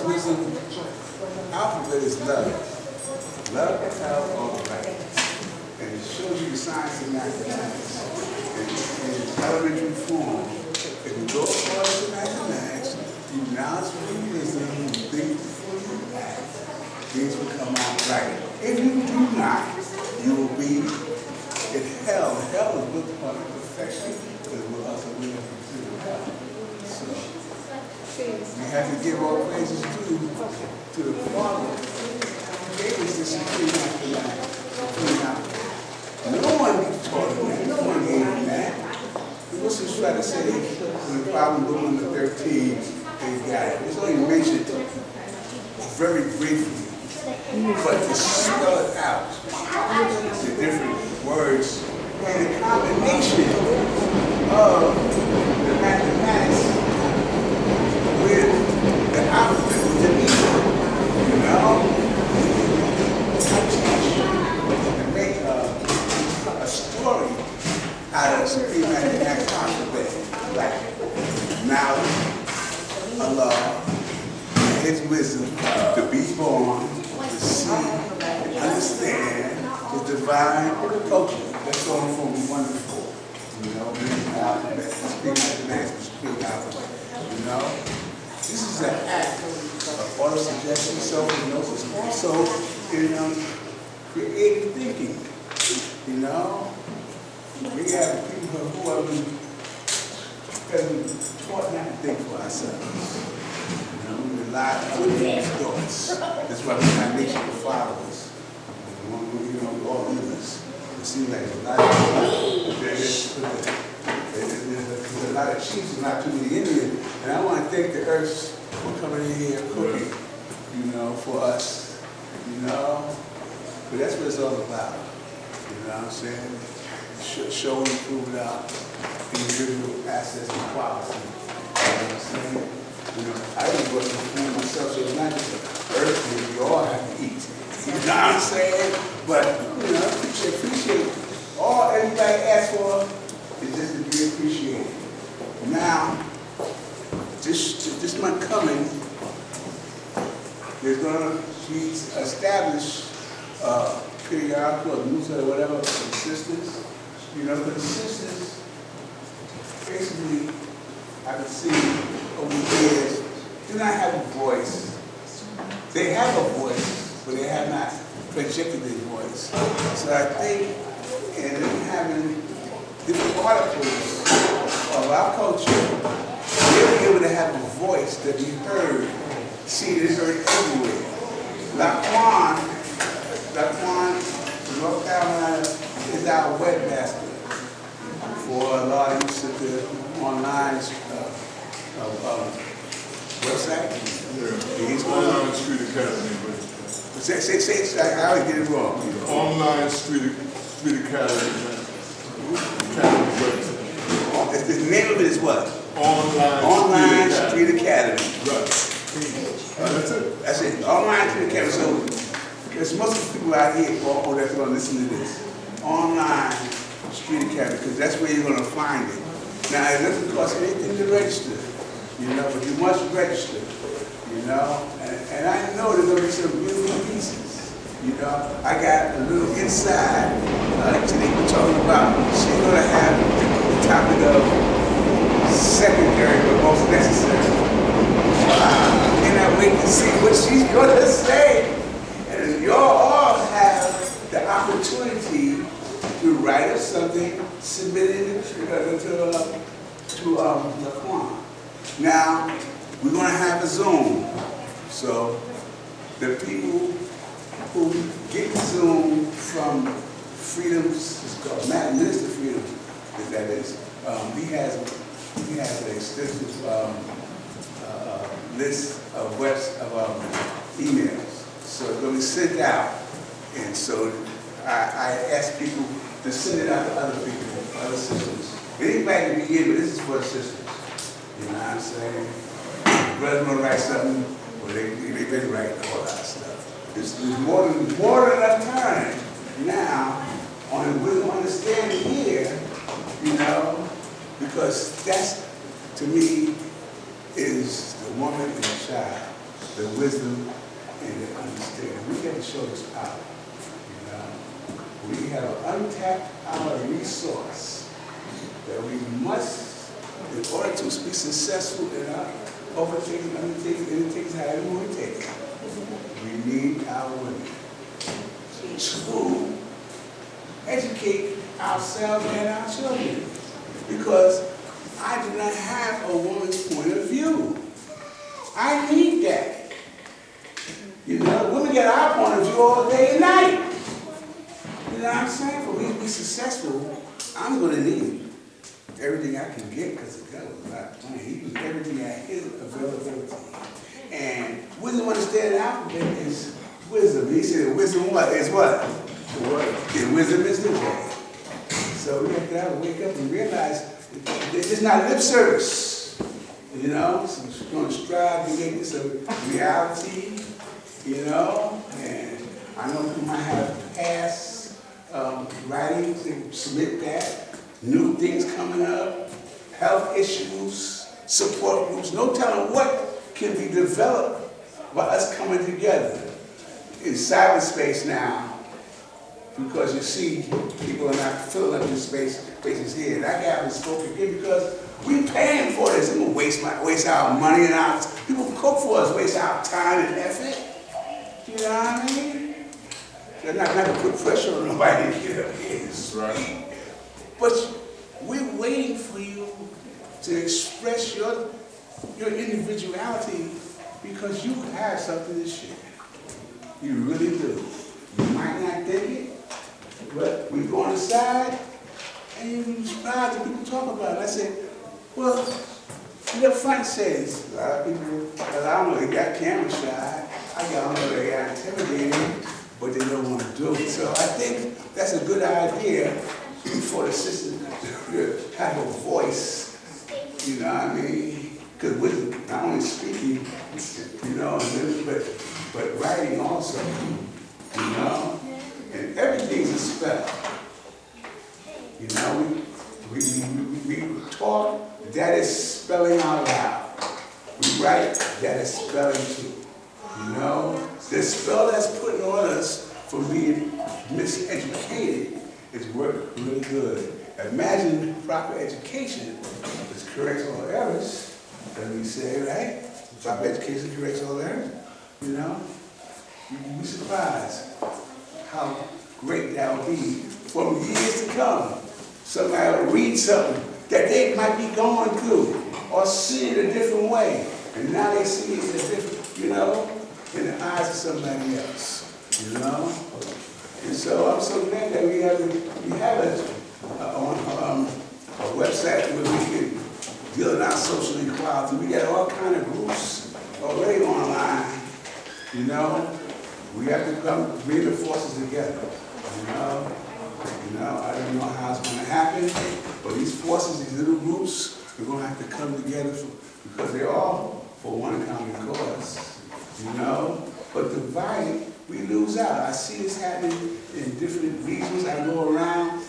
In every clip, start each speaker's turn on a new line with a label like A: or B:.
A: First wisdom alphabet is love. Love, health, all right. And it shows you the science of mathematics. In elementary form, if you go according to mathematics, you knowledge before you wisdom, you think before you act, things will come out right. If you do not, you will be in hell. Hell is built upon perfection, but it will also be considered hell. So we have to give all praises to the Father. He gave us this supreme mathematics. No one taught him that. No one gave him that. He wasn't trying to say when the problem going on the 13, they got it. It's only mentioned very briefly. But to spell it out, the different words, and the combination of the mathematics with the alphabet, with the meaning, you know, and make a story out of supreme mathematics alphabet, like knowledge, Allah, His wisdom, to be born, to see, understand His divine culture. That's all from wonderful. You know, supreme mathematics, supreme alphabet. You know, this is an act of auto-suggestion, self-hypnosis, also in creative thinking. You know, we have people who have been taught not to think for ourselves. You know, we rely on other people's thoughts. That's why we're not nature of followers. You know, all humans. It seems like there's a lot of chiefs and not too many Indians. And I want to thank the Earths for coming in here and cooking, you know, for us. You know, but that's what it's all about. You know what I'm saying? Show and prove out individual assets and quality. You know what I'm saying? You know, I was working for food myself, so it's not just the earth that we all have to eat. You know what I'm saying? But, you know, appreciate all everybody asks for is just to be appreciated. Now, this month coming, there's going to be established periodical or newsletter or whatever for the sisters. You know, but the sisters, basically, I can see over the years, do not have a voice. They have a voice, but they have not projected their voice. So I think in having different articles of our culture, they'll be able to have a voice that be heard, seen and heard everywhere. Laquan from North Carolina is our webmaster for a lot of use of the online website.
B: Yeah. He's Online Street Academy.
A: Say, I always get it wrong.
B: Online Street Academy. Website.
A: The name of it is what?
B: Online
A: Street Academy.
B: Right. That's it.
A: That's it. Online Street Academy. So, because most of the people out here that's going to listen to this. Online Street Academy, because that's where you're going to find it. Now, it doesn't cost anything to register, you know, but you must register, you know. And I know there's going to be some beautiful pieces, you know. I got a little inside, today we're talking about, she's going to have the topic of secondary but most necessary. I cannot wait to see what she's going to say. And you all have the opportunity to write us something, submit it to Laquan. Now, we're going to have a Zoom. So, the people who get Zoom from Freedom's, it's called Minister Freedom, that is, he has an extensive list of emails. So it's going to be sent out. And so I ask people to send it out to other people, other sisters. Anybody can be in, but this is for the sisters. You know what I'm saying? Brothers want to write something, well, they've been writing all that stuff. There's more than enough time now on the wisdom understanding here, you know, because that's, to me, is the woman and the child. the wisdom and the understanding. We got to show this power. You know, we have an untapped power resource that we must, in order to be successful in our overtaking, undertaking, anything, however we take it, we need our women to educate ourselves and our children. Because I do not have a woman's point of view. I need that. You know, women get our point of view all day and night. You know what I'm saying? For me to be successful, I'm going to need everything I can get, because the God was not playing. He was everything at his availability. And wisdom, understanding, alphabet is wisdom. He said wisdom what? Is what? The word. And wisdom is the way. So we have to wake up and realize it's not lip service. You know, so we're going to strive to make this a reality, you know. And I know people might have past writings and submit that. New things coming up, health issues, support groups. No telling what can be developed by us coming together in cyberspace now, because you see people are not filling up your spaces here. And I haven't spoken here because we paying for this. I'm gonna waste our money and our people cook for us, waste our time and effort. You know what I mean? They're not gonna put pressure on nobody to get up here.
B: That's right.
A: But we're waiting for you to express your individuality, because you have something to share. You really do. You might not think it, but we go on the side and you surprised when people talk about it. I said, well, the front says, a lot of people, well, I don't know, they got camera shy. I don't know, they got intimidated, but they don't want to do it. So I think that's a good idea for the sisters to have a voice, you know what I mean? Because with not only speaking, you know, but writing also, you know? And everything's a spell. You know, we talk, that is spelling out loud. We write, that is spelling too. You know? The spell that's put on us for being miseducated is working really good. Imagine proper education, which corrects all errors, as we say, right? Proper education corrects all errors, you know? You'd be surprised how great that will be for years to come. Somebody will read something that they might be going through or see it a different way. And now they see it in a different, you know, in the eyes of somebody else, you know? And so I'm so glad that we have a website where we can deal with our social equality. We got all kind of groups already online, you know? We have to come bring the forces together, you know? I don't know how it's going to happen, but these forces, these little groups, are going to have to come together because they're all for one common cause, you know? But divided, we lose out. I see this happening in different regions. I go around,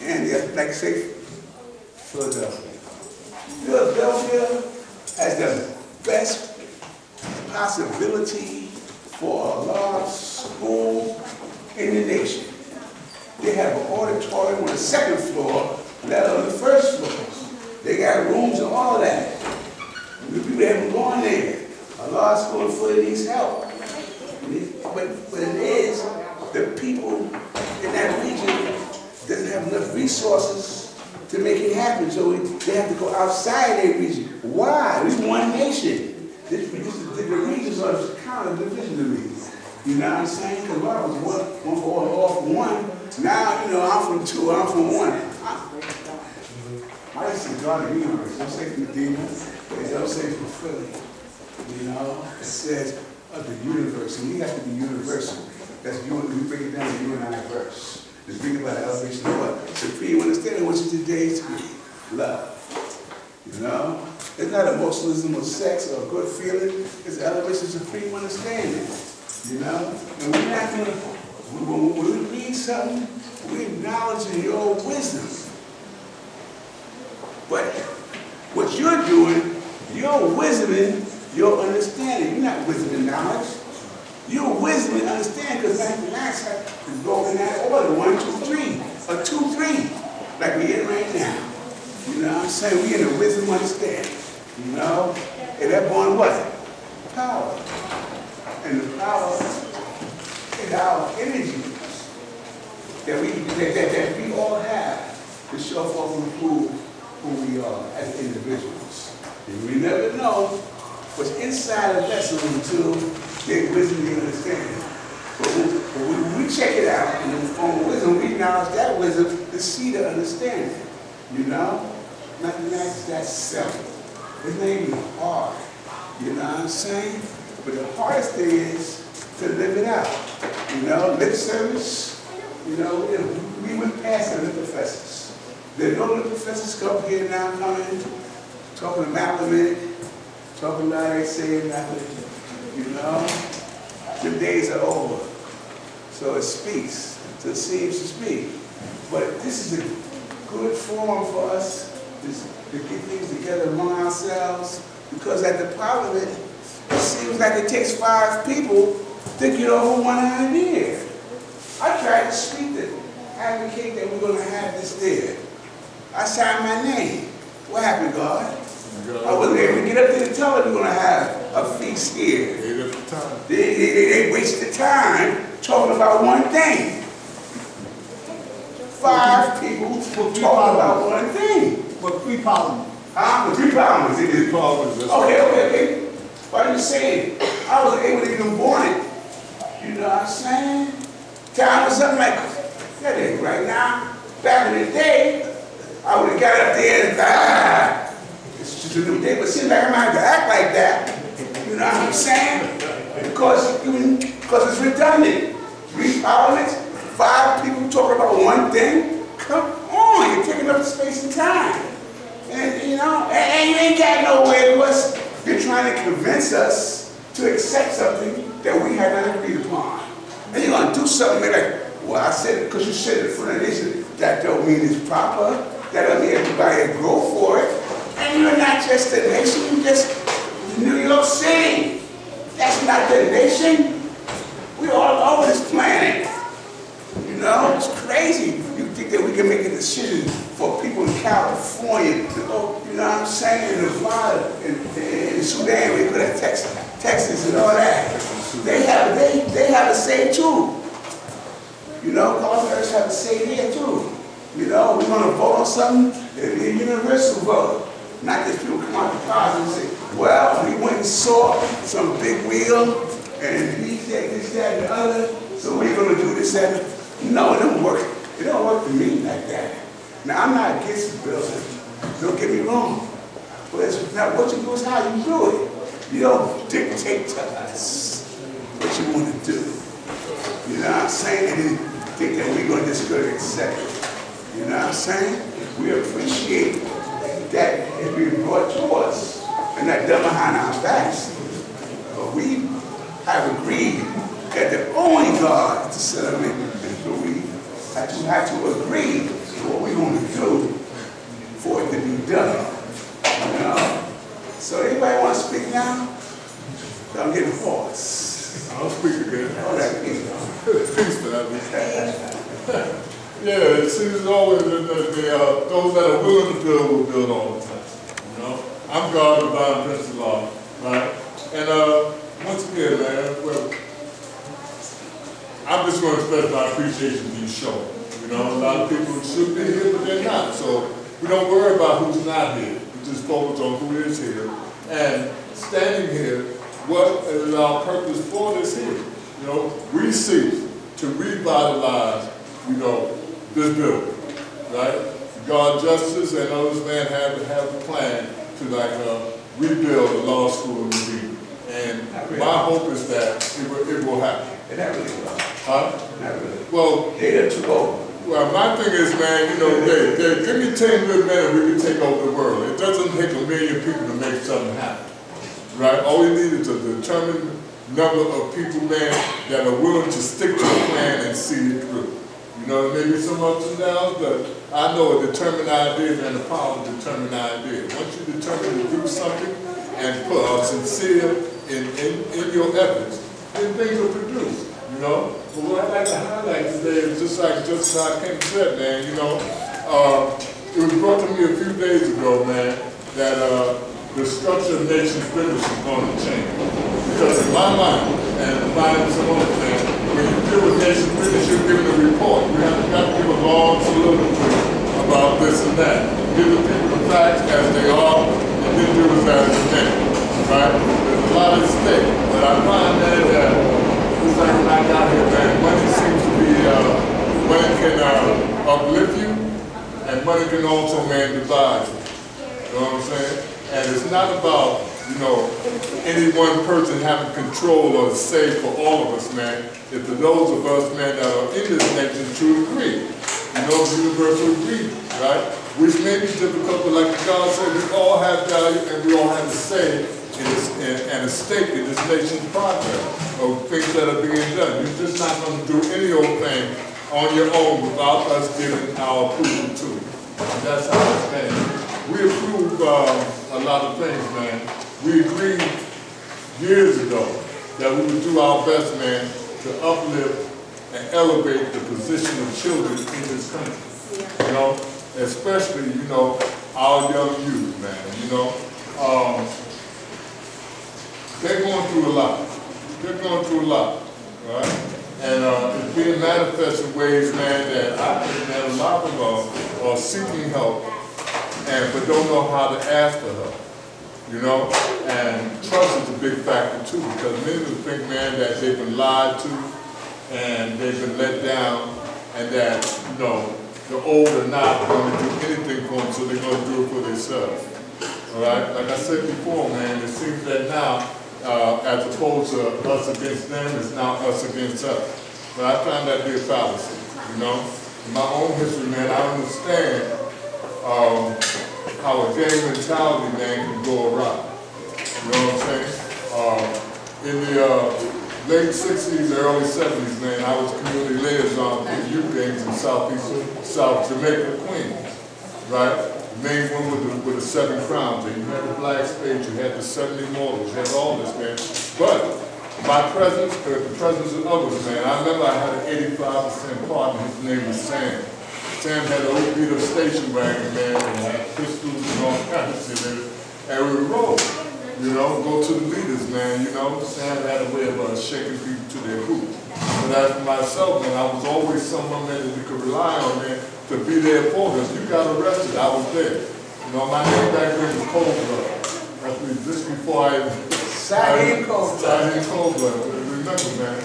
A: and like say, Philadelphia. Philadelphia has the best possibility for a large school in the nation. They have an auditorium on the second floor, let alone the first floor. They got rooms and all of that. The people haven't gone there. A large school in Philly needs help. But it is, the people in that region doesn't have enough resources to make it happen. So they have to go outside their region. Why? We're one nation. The regions are kind of division to me. You know what I'm saying? Because I was one for all from one. Now, you know, I'm from two, I'm from one. I used to draw the universe. Don't say from MEDINA, but don't say from Philly. You know, it says of the universe, and we have to be universal. That's you. We break it down to universe. Just think about the elevation of what? Supreme understanding, which is today's love. You know? It's not emotionalism or sex or a good feeling. It's elevation of supreme understanding. You know? And we're not going to, when we read something, we acknowledge your wisdom. But what you're doing, you're wisdoming your understanding. You're not wisdom and knowledge. You're wisdom and understanding, because mathematics is broken in that order, 1, 2, 3, or 2, 3, like we're in right now. You know what I'm saying? We're in the wisdom understanding. You know? And that born what? Power. And the power is our energy that we all have to show forth and prove who we are as individuals. And we never know what's inside a vessel until they wisdom and understanding. But when we check it out in the form of wisdom, we acknowledge that wisdom to see the understanding. You know? Mathematics is that simple. It's not even hard. You know what I'm saying? But the hardest thing is to live it out. You know, lip service, you know, we went past the lip professors. There are no lip professors come here now coming, talking about it, talking about they saying nothing. You know? The days are over. So it speaks. So it seems to speak. But this is a good forum for us to get things together among ourselves, because at the Parliament, it seems like it takes 5 people to get over one idea. I tried to speak to advocate that we're going to have this there. I signed my name. What happened, God? I wasn't able to get up there to tell them we're going to have a feast here. They wasted time talking about one thing. 5 people talking about one thing.
C: But 3 Parliament.
A: Huh? 3 Parliaments. Okay. What are you saying? I was able to even born it. You know what I'm saying? Time was up like that ain't right now. Back in the day, I would have got up there and it's just a new day, but it seems like I'm going to act like that. You know what I'm saying? Because it's redundant. 3 Parliaments, 5 people talking about one thing. Come on, you're taking up space and time. And you know, and you ain't got nowhere with us. You're trying to convince us to accept something that we had not agreed upon. And you're going to do something like, well, I said it because you said it for the nation. That don't mean it's proper. That don't mean everybody will go for it. And you're not just the nation, you're just New York City. That's not the nation. We're all over this planet. You know, it's crazy. You think that we can make a decision for people in California to go, you know what I'm saying, in Nevada, in Sudan, we could have Texas and all that. They have a say too. You know, Congress have a say here too. You know, we're going to vote on something, it'll be a universal vote. Not that people come out the cars and say, well, we went and saw some big wheel, and he said this, that, and the other, so we're going to do this, that, and no, it don't work. It don't work for me like that. Now, I'm not against the building. Don't get me wrong. But it's not what you do, is how you do it. You don't dictate to us what you want to do. You know what I'm saying? And then think that we're going to just go to accept it. You know what I'm saying? We appreciate that it's being brought to us and not done behind our backs. But we have agreed that the only God to set up and we have to agree to what we're going to do for it to be done. You know? So anybody want to speak now? I'm getting hoarse.
B: I'll speak again.
A: All that peace.
B: Peace, man. Yeah, it seems always that those that are willing to build will build all the time. You know, I'm God, divine Prince of Law, right? And once again, man, well, I'm just going to express my appreciation to you showing. You know, a lot of people should be here, but they're not. So we don't worry about who's not here. We just focus on who is here. And standing here, what is our purpose for this here? You know, we seek to revitalize, you know, this building, right? God Justice and others, man, have a plan to like rebuild the law school in MEDINA. And my hope is that it will happen.
A: And that really will.
B: Huh?
A: Not really.
B: Well,
A: They took over.
B: well, my thing is, man, you know, give me 10 good men and we can take over the world. It doesn't take a million people to make something happen, right? All we need is a determined number of people, man, that are willing to stick to the plan and see it through. You know, maybe some ups and downs, but I know a determined idea and a power of determined idea. Once you determine to do something, and sincere in your efforts, then things are produced, you know. But what I'd like to highlight today is just how Ken said, man, you know, it was brought to me a few days ago, man, that the structure of nation's business is going to change. Because in my mind, and in the mind of some others, man, when you deal with nation's business, you're giving a report. You have got to give a long soliloquy about this and that. Give the people the facts as they are, and then do as you can. Right? There's a lot at stake. But I find, man, that just like when I got here, man, money seems to be, money can uplift you, and money can also, man, divide you. You know what I'm saying? And it's not about, you know, any one person having control or say for all of us, man. It's for those of us, man, that are in this nation to agree. You know, the universal agreement, right? Which may be difficult, but like God said, we all have value and we all have a say in this, and a stake in this nation's progress of things that are being done. You're just not going to do any old thing on your own without us giving our approval to it. And that's how it's been. We approve a lot of things, man. We agreed years ago that we would do our best, man, to uplift and elevate the position of children in this country. You know, especially, you know, our young youth, man. You know, they're going through a lot. They're going through a lot, right? And it's being manifest in ways, man, that I think that a lot of them are seeking help, but don't know how to ask for help. You know, and trust is a big factor too, because many of them think, man, that they've been lied to and they've been let down, and that, you know, the old are not going to do anything for them, so they're going to do it for themselves. All right? Like I said before, man, it seems that now, as opposed to us against them, it's now us against us. But I find that to be a fallacy, you know? In my own history, man, I understand how a gang mentality, man, can go awry. You know what I'm saying? In the late 60s, early 70s, man, I was community liaison with youth gangs in South Jamaica, Queens, right? The main one with the 7 crowns. And you had the Black Spades, you had the 70 Mortals, you had all this, man. But my presence, the presence of others, man, I remember I had an 85% partner, his name was Sam. Sam had an old beat-up station wagon, man, and had pistols and all kinds of shit. And we would roll, you know, go to the leaders, man, you know. Sam had a way of shaking people to their boots. But as for myself, man, I was always someone, man, that you could rely on, man, to be there for us. You got arrested, I was there. You know, my name back then was Cold Blood. That's just before I
C: Sardine Cold
B: Blood, remember, man.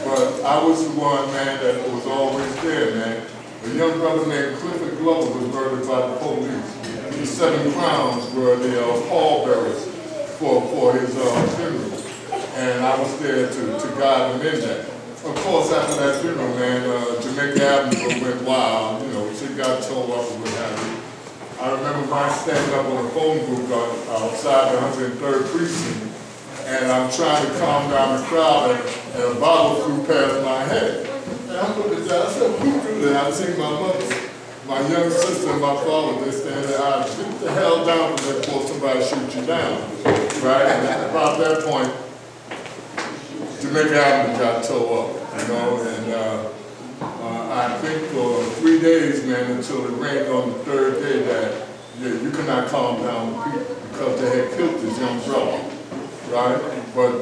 B: But I was the one, man, that was always there, man. A young brother named Clifford Glover was murdered by the police. The 7 crowns were the pallbearers for his funeral. And I was there to guide him in that. Of course, after that funeral, man, Jamaica Avenue went wild. You know, she got towed up and what have you. I remember mine standing up on the phone booth outside the 103rd precinct, and I'm trying to calm down the crowd, and a bottle flew past my head. And I looked at that, I said, who threw that? I seen my mother, my young sister, and my father, they standing there, I get the hell down from there before somebody shoot you down. Right? And about that point, Jamaica Avenue got towed up, you know, and I think for 3 days, man, until it rained on the 3rd day that you cannot calm down the people because they had killed this young brother, right? But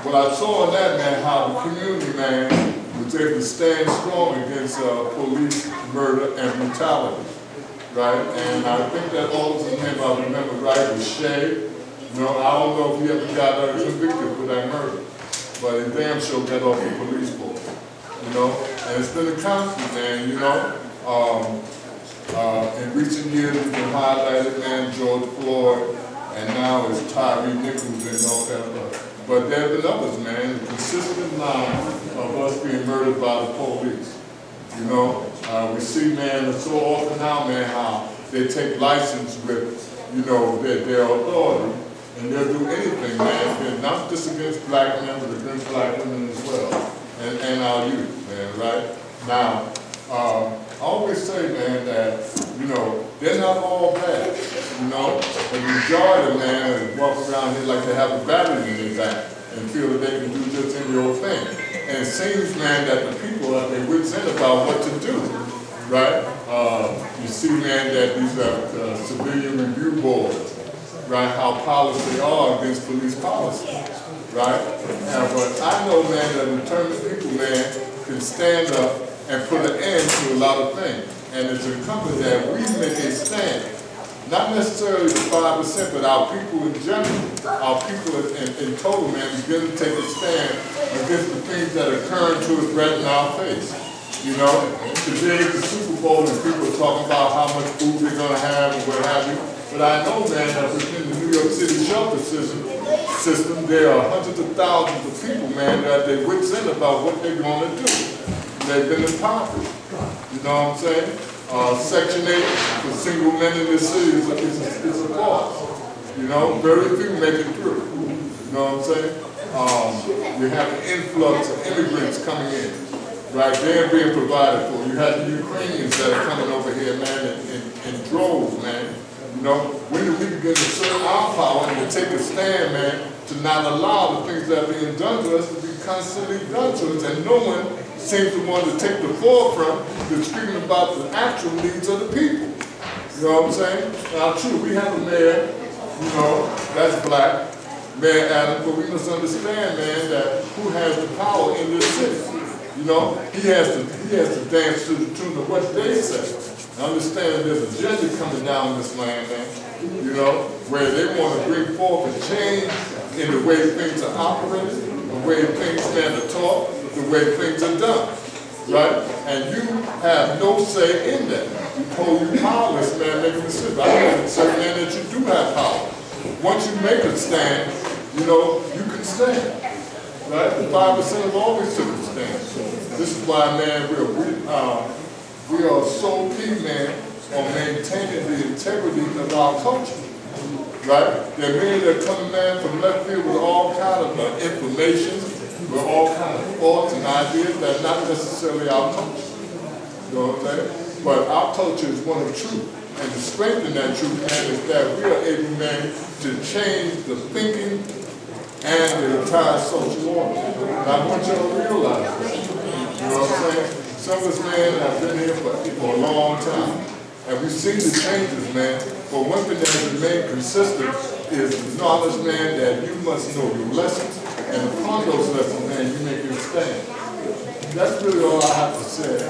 B: what I saw in that, man, how the community, man, was able to stand strong against police murder and brutality, right? And I think that all of his name, I remember right, was Shay. You know, I don't know if he ever got convicted for that murder, but he damn sure got off the police force, you know? And it's been a constant, man, you know? In recent years, we've been highlighted, man, George Floyd, and now it's Tyree Nichols and all that. But there have been others, man, the consistent line of us being murdered by the police. You know, we see, man, so often now, man, how they take license with, you know, their authority, and they'll do anything, man, not just against black men, but against black women as well, and our youth, man, right? Now, I always say, man, that, you know, they're not all bad, you know. The majority, man, walk around here like they have a battery in their back and feel that they can do just any old thing. And it seems, man, that the people are their wits end about what to do, right? You see, man, that these are civilian review boards, right? How powerless they are against police policy, right? But I know, man, that determined people, man, can stand up and put an end to a lot of things. And it's incumbent that we make a stand. Not necessarily the 5%, but our people in general, our people in total, man, begin to take a stand against the things that are occurring to us right in our face. You know, today is the Super Bowl and people are talking about how much food they're going to have and what have you. But I know, man, that within the New York City shelter system, there are hundreds of thousands of people, man, that they wits end about what they're going to do. They've been impoverished. You know what I'm saying? Section 8 for single men in this city is a farce. You know, very few make it through. You know what I'm saying? You have an influx of immigrants coming in, right? They're being provided for. You have the Ukrainians that are coming over here, man, in droves, man. You know, when do we begin to assert our power and to take a stand, man, to not allow the things that are being done to us to be constantly done to us, and no one seems to want to take the forefront to speaking about the actual needs of the people. You know what I'm saying? Now, true, we have a mayor, you know, that's black, Mayor Adams, but we must understand, man, that who has the power in this city? You know, he has to dance to the tune of what they say. I understand there's an agenda coming down this land, man, you know, where they want to bring forth a change in the way things are operated, the way things stand are taught, the way things are done, right? And you have no say in that. You hold you powerless, man, making a decision. I can say, man, that you do have power. Once you make a stand, you know, you can stand, right? The 5% have always took a stand. This is why, man, we are so key, man, on maintaining the integrity of our culture, right? There are many that come, man, from left field with all kind of information, with all kind of thoughts and ideas that are not necessarily our culture. You know what I'm saying? But our culture is one of truth. And to strengthen that truth, man, is that we are able, man, to change the thinking and the entire social order. And I want you to realize that. You know what I'm saying? Some of us, man, have been here for a long time. And we've seen the changes, man. But one thing that has remained consistent is the knowledge, man, that you must know your lessons. And upon those lessons, man, you make your stand. That's really all I have to say.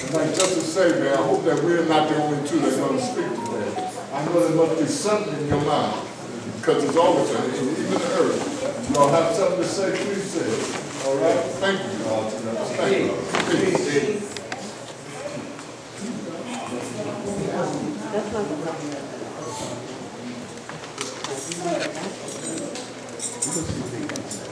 B: And like Justice said, man, I hope that we're not the only two that are going to speak today. I know there must be something in your mind. Because there's always, even the earth. You all have something to say, please say it. All right? Thank you, all. Thank you. Peace.
D: That's not the